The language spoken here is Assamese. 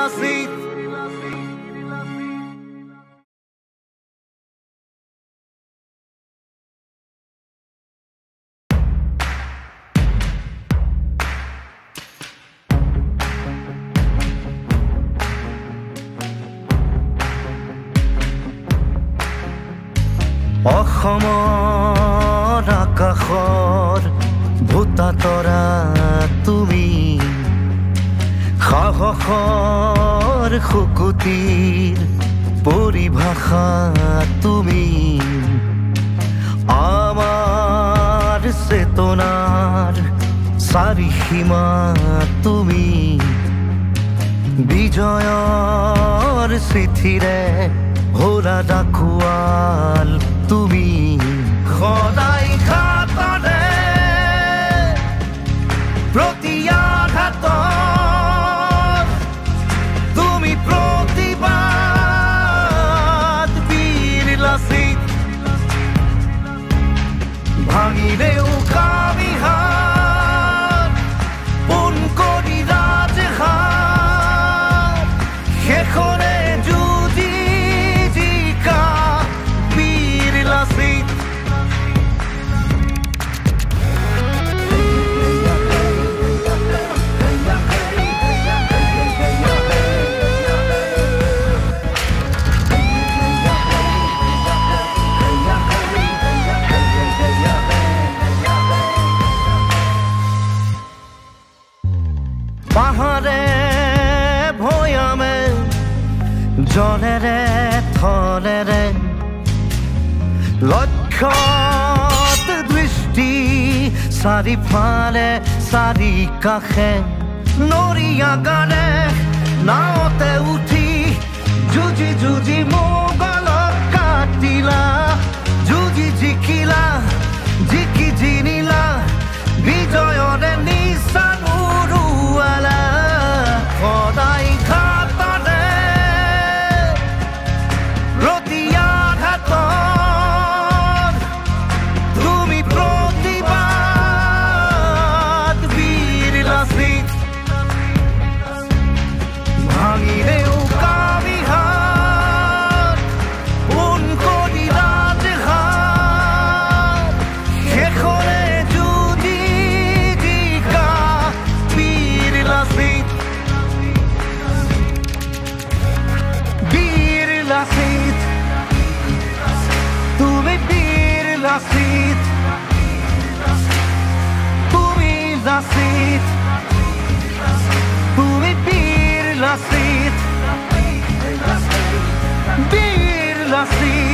lasit. অসমৰ আকাশৰ ভূতাতৰা তুমি, সাহসৰ শুকুতিৰ পৰিভাষা তুমি, আমাৰ চেতনাৰ চাৰিসীমা তুমি, বিজয়ৰ চিঠিৰে ভৰা ডাকুৱাল তুমি, সদায় ঘাটৰে প্ৰতি আঘাত তুমি প্ৰতিবাদ, বীৰ লাচিত ভাঙিলেও কামিহাত পোন কৰি ৰাজহাত, শেষৰে যুঁজি জিকা বীৰ লাচিত। পাহাৰে ভৈয়ামে জলেৰে থলেৰে লক্ষ্যত দৃষ্টি, চাৰিফালে চাৰি কাষে নৰিয়াগাৰে নাওতে উঠি যুঁজি যুঁজি মোগলক কাটিলা, যুঁজি জিকিলা, জিকি জিনিলা, বিজয়ৰে নিশান উৰুৱালা, সদায় ঘাটৰে প্ৰতি আঘাত তুমি প্ৰতিবাদ, বীৰ লাচিত ভাঙিলেও কামিহাত পোন কৰি ৰাজহাত, শেষৰে যুঁজি জিকা বীৰ লাচিত। বীৰ লাচিত তুমি, বীৰ লাচিত তুমি, লাচিত তুমি, বীৰ লাচিত, বীৰ লাচিত।